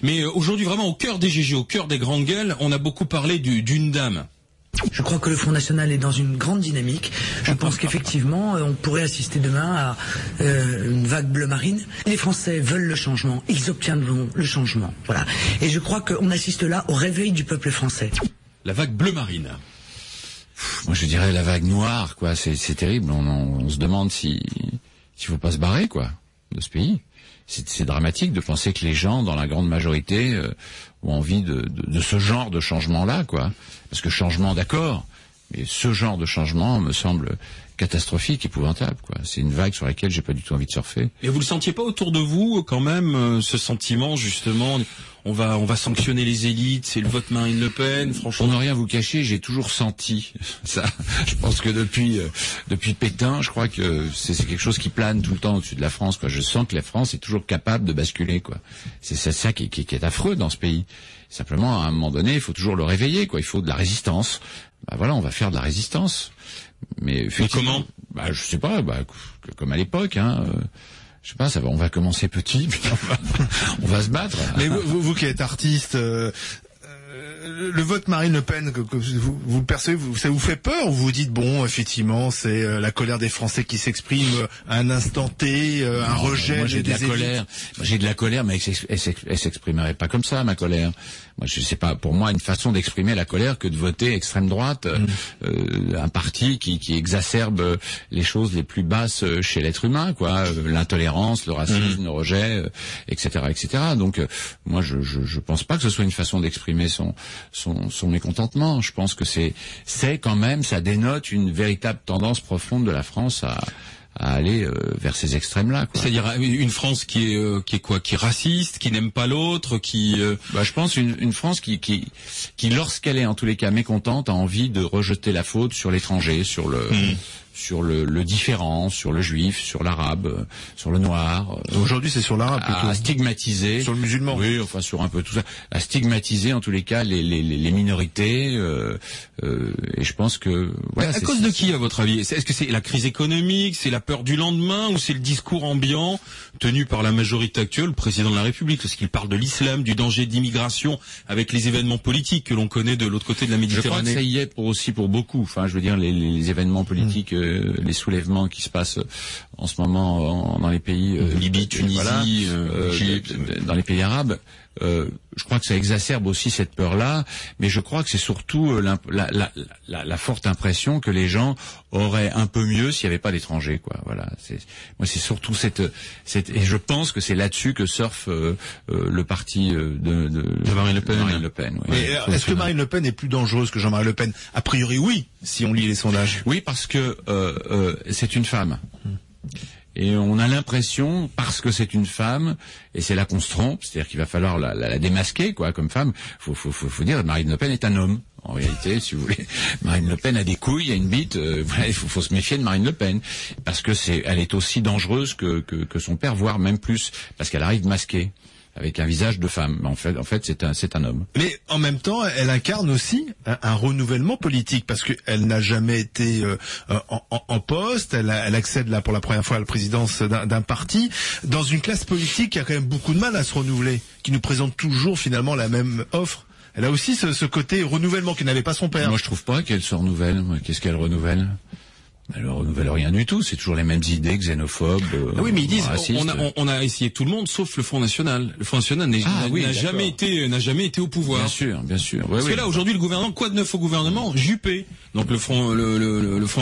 Mais aujourd'hui, vraiment au cœur des GG, au cœur des grandes gueules, on a beaucoup parlé d'une dame. Je crois que le Front National est dans une grande dynamique. Je pense qu'effectivement, on pourrait assister demain à une vague bleu marine. Les Français veulent le changement, ils obtiendront le changement. Voilà. Et je crois qu'on assiste là au réveil du peuple français. La vague bleu marine. Moi, je dirais la vague noire, quoi. C'est terrible. On se demande s'il faut pas se barrer, quoi, de ce pays. C'est dramatique de penser que les gens, dans la grande majorité, ont envie de ce genre de changement-là, quoi. Parce que changement, d'accord, mais ce genre de changement me semble catastrophique, épouvantable, quoi. C'est une vague sur laquelle j'ai pas du tout envie de surfer. Et vous le sentiez pas autour de vous, quand même, ce sentiment, justement, on va sanctionner les élites, c'est le vote Marine Le Pen, franchement. Pour ne rien vous cacher, j'ai toujours senti ça. Je pense que depuis Pétain, je crois que c'est quelque chose qui plane tout le temps au-dessus de la France, quoi. Je sens que la France est toujours capable de basculer, quoi. C'est ça qui est affreux dans ce pays. Simplement, à un moment donné, il faut toujours le réveiller, quoi. Il faut de la résistance. Bah voilà, on va faire de la résistance. Mais comment? Bah je sais pas, comme à l'époque, hein. Je sais pas, on va commencer petit, puis on va se battre. Mais vous qui êtes artiste, le vote Marine Le Pen, que vous le percevez, ça vous fait peur, ou vous dites bon, effectivement, c'est la colère des Français qui s'exprime à un instant T, un rejet. Moi, j'ai de la colère. J'ai de la colère, mais elle s'exprimerait pas comme ça, ma colère. Moi, je sais pas, pour moi, une façon d'exprimer la colère que de voter extrême droite, un parti qui exacerbe les choses les plus basses chez l'être humain, quoi, l'intolérance, le racisme, le rejet, etc., etc. Donc, moi, je pense pas que ce soit une façon d'exprimer son mécontentement. Je pense que c'est quand même, ça dénote une véritable tendance profonde de la France à aller vers ces extrêmes-là, quoi. C'est-à-dire une France qui est quoi, qui est raciste, qui n'aime pas l'autre, qui je pense une France qui lorsqu'elle est en tous les cas mécontente a envie de rejeter la faute sur l'étranger, sur le différent, sur le juif, sur l'arabe, sur le noir. Aujourd'hui, c'est sur l'arabe plutôt. À stigmatiser. Sur le musulman. Oui, enfin sur un peu tout ça. À stigmatiser en tous les cas les minorités. Et je pense que voilà. À cause de qui, à votre avis? Est-ce que c'est la crise économique, c'est la peur du lendemain, ou c'est le discours ambiant tenu par la majorité actuelle, le président de la République, parce qu'il parle de l'islam, du danger d'immigration, avec les événements politiques que l'on connaît de l'autre côté de la Méditerranée? Je crois que ça y est aussi pour beaucoup. Enfin, je veux dire les événements politiques. Les soulèvements qui se passent en ce moment dans les pays Libye, Tunisie, dans les pays arabes, je crois que ça exacerbe aussi cette peur-là, mais je crois que c'est surtout la forte impression que les gens auraient un peu mieux s'il n'y avait pas d'étrangers, quoi. Voilà. Moi, c'est surtout cette et je pense que c'est là-dessus que surfe le parti de Marine Le Pen. Marine Le Pen. Oui. Mais est-ce que Marine Le Pen est plus dangereuse que Jean-Marie Le Pen? A priori, oui, si on lit les sondages. Oui, parce que c'est une femme. Et on a l'impression, parce que c'est une femme, et c'est là qu'on se trompe, c'est-à-dire qu'il va falloir la démasquer, quoi, comme femme. Faut dire, Marine Le Pen est un homme. En réalité, si vous voulez, Marine Le Pen a des couilles, a une bite. Voilà, il faut se méfier de Marine Le Pen, parce que elle est aussi dangereuse que son père, voire même plus, parce qu'elle arrive masquée, avec un visage de femme. En fait, c'est un homme. Mais en même temps, elle incarne aussi un renouvellement politique, parce qu'elle n'a jamais été en poste. Elle accède là pour la première fois à la présidence d'un parti, dans une classe politique qui a quand même beaucoup de mal à se renouveler, qui nous présente toujours finalement la même offre. Elle a aussi ce côté renouvellement qui n'avait pas son père. Moi, je trouve pas qu'elle se renouvelle. Qu'est-ce qu'elle renouvelle? Elle ne renouvelle rien du tout, c'est toujours les mêmes idées, xénophobes. Oui, mais ils disent, racistes. on a essayé tout le monde, sauf le Front National. Le Front National n'a jamais été au pouvoir. Bien sûr. Parce que là, aujourd'hui, le gouvernement, quoi de neuf au gouvernement? Juppé. Donc le Front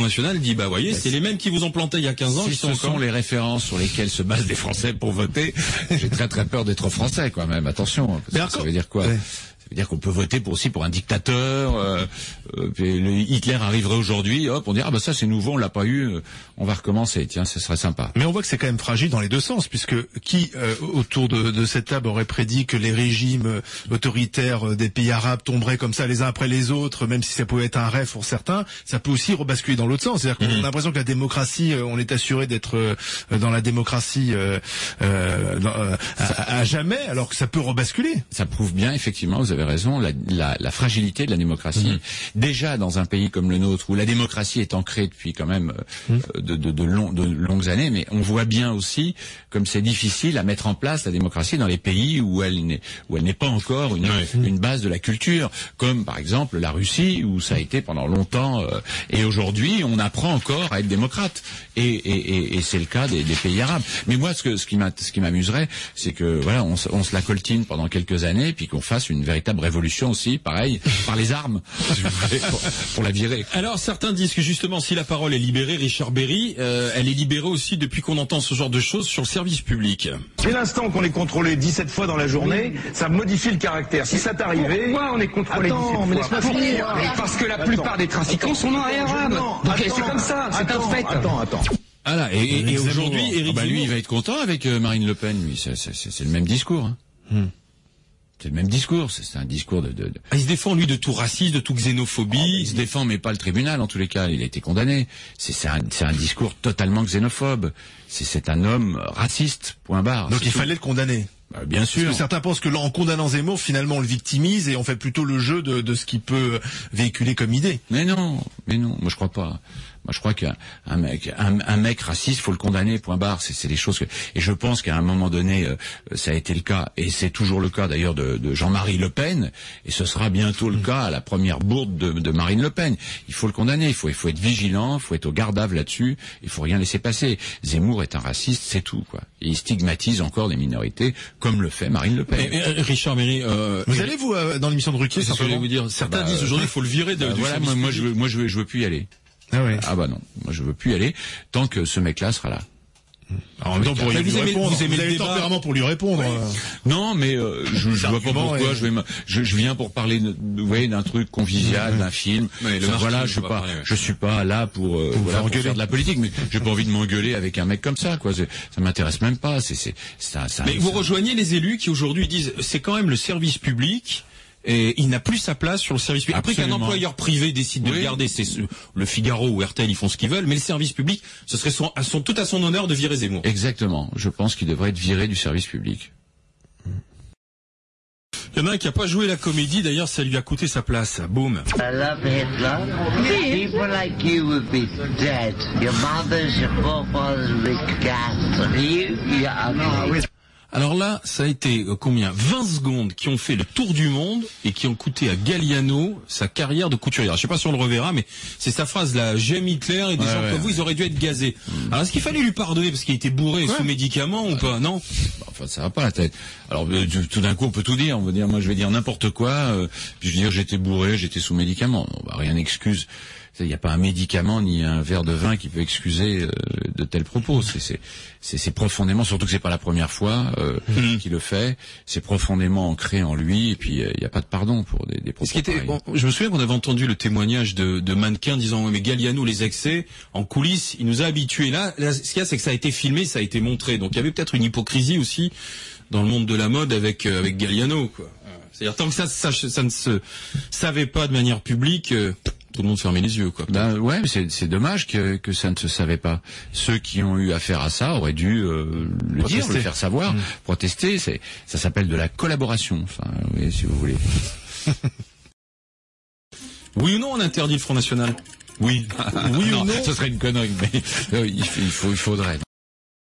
National dit, voyez, c'est les mêmes qui vous ont planté il y a 15 ans. Si ce sont les références sur lesquelles se basent les Français pour voter, j'ai très peur d'être français, quoi, même. Attention. Parce que ça veut dire quoi? Ouais. Ça veut dire qu'on peut voter aussi pour un dictateur. Hitler arriverait aujourd'hui, hop, on dirait ça c'est nouveau, on l'a pas eu, on va recommencer. Tiens, ce serait sympa. Mais on voit que c'est quand même fragile dans les deux sens, puisque qui autour de cette table aurait prédit que les régimes autoritaires des pays arabes tomberaient comme ça les uns après les autres, même si ça pouvait être un rêve pour certains, ça peut aussi rebasculer dans l'autre sens. C'est-à-dire qu'on a l'impression que la démocratie, on est assuré d'être dans la démocratie à jamais, alors que ça peut rebasculer. Ça prouve bien, effectivement, vous avez raison, la fragilité de la démocratie. Déjà dans un pays comme le nôtre, où la démocratie est ancrée depuis quand même de longues années, mais on voit bien aussi comme c'est difficile à mettre en place la démocratie dans les pays où elle n'est pas encore une base de la culture, comme par exemple la Russie, où ça a été pendant longtemps, et aujourd'hui on apprend encore à être démocrate, et c'est le cas des pays arabes. Mais moi, ce qui m'amuserait, c'est que voilà, on se la coltine pendant quelques années, puis qu'on fasse une véritable révolution aussi, pareil, par les armes, pour la virer. Alors certains disent que justement, si la parole est libérée, Richard Berry, elle est libérée aussi depuis qu'on entend ce genre de choses sur le service public. Dès l'instant qu'on est contrôlé 17 fois dans la journée, ça modifie le caractère. Si ça t'arrivait... Pourquoi on est contrôlé 17 fois? Mais laisse-moi finir. Parce que la plupart des trafiquants sont noirs et arabes. Donc c'est comme ça, c'est un fait. Attends. Voilà, et aujourd'hui, Éric lui, il va être content avec Marine Le Pen, lui. C'est le même discours. Hein. C'est le même discours. C'est un discours de... Il se défend, lui, de tout racisme, de tout xénophobie. Il se défend, mais pas le tribunal, en tous les cas. Il a été condamné. C'est un discours totalement xénophobe. C'est un homme raciste, point barre. Donc il fallait le condamner. Bien sûr. Parce que certains pensent que là, en condamnant Zemmour, finalement, on le victimise et on fait plutôt le jeu de ce qu'il peut véhiculer comme idée. Mais non. Moi, je crois pas. Moi, je crois qu'un mec raciste, faut le condamner, point barre. C'est des choses que, et je pense qu'à un moment donné, ça a été le cas, et c'est toujours le cas d'ailleurs de Jean-Marie Le Pen, et ce sera bientôt le cas à la première bourde de Marine Le Pen. Il faut le condamner, il faut être vigilant, il faut être au garde-à-vue là-dessus, il faut rien laisser passer. Zemmour est un raciste, c'est tout, quoi. Et il stigmatise encore des minorités, comme le fait Marine Le Pen. Richard Berry, vous allez vous dans l'émission de Ruquier, c'est ce que je voulais vous dire. Certains disent aujourd'hui, il faut le virer du voilà, moi je veux plus y aller. Ah ouais. Ah bah non, moi je veux plus y aller tant que ce mec-là sera là. Alors, en même temps, pour lui répondre, vous avez le tempérament pour lui répondre. Ouais. Non, mais je vois pas pourquoi je viens pour parler d'un truc convivial, d'un film. Voilà, je suis pas là pour faire de la politique, mais j'ai pas envie de m'engueuler avec un mec comme ça, quoi. Ça m'intéresse même pas. Mais vous rejoignez les élus qui aujourd'hui disent c'est quand même le service public. Et il n'a plus sa place sur le service public. Après qu'un employeur privé décide de le garder, c'est le Figaro ou RTL, ils font ce qu'ils veulent, mais le service public, ce serait tout à son honneur de virer Zemmour. Exactement. Je pense qu'il devrait être viré du service public. Il y en a un qui n'a pas joué la comédie, d'ailleurs ça lui a coûté sa place. Boum. I love Hitler. People like you would be dead. Your mothers, your forefathers would be gassed. You, Alors là, ça a été combien 20 secondes qui ont fait le tour du monde et qui ont coûté à Galliano sa carrière de couturier. Je sais pas si on le reverra, mais c'est sa phrase là, j'aime Hitler et des gens comme vous, ils auraient dû être gazés. Alors est-ce qu'il fallait lui pardonner parce qu'il était bourré sous médicaments ou pas? Non. Enfin, ça va pas la tête. Alors tout d'un coup, on peut tout dire. On va dire, moi, je vais dire n'importe quoi. Puis je vais dire, j'étais bourré, j'étais sous médicaments. Rien n'excuse. Il n'y a pas un médicament ni un verre de vin qui peut excuser de tels propos. C'est profondément, surtout que c'est pas la première fois qu'il le fait. C'est profondément ancré en lui. Et puis il n'y a pas de pardon pour des propos. Je me souviens qu'on avait entendu le témoignage de mannequins disant mais Galliano les excès en coulisses, il nous a habitués. Là, ce qu'il y a, c'est que ça a été filmé, ça a été montré. Donc il y avait peut-être une hypocrisie aussi dans le monde de la mode avec Galliano, quoi. C'est-à-dire tant que ça ne se savait pas de manière publique. Tout le monde fermait les yeux, quoi. Ouais, mais c'est dommage que ça ne se savait pas. Ceux qui ont eu affaire à ça auraient dû le dire, le faire savoir, protester. Ça s'appelle de la collaboration. Enfin, oui, si vous voulez. Oui ou non, on interdit le Front National? Oui. Oui ou non? Ce serait une connerie, mais il faudrait. Non.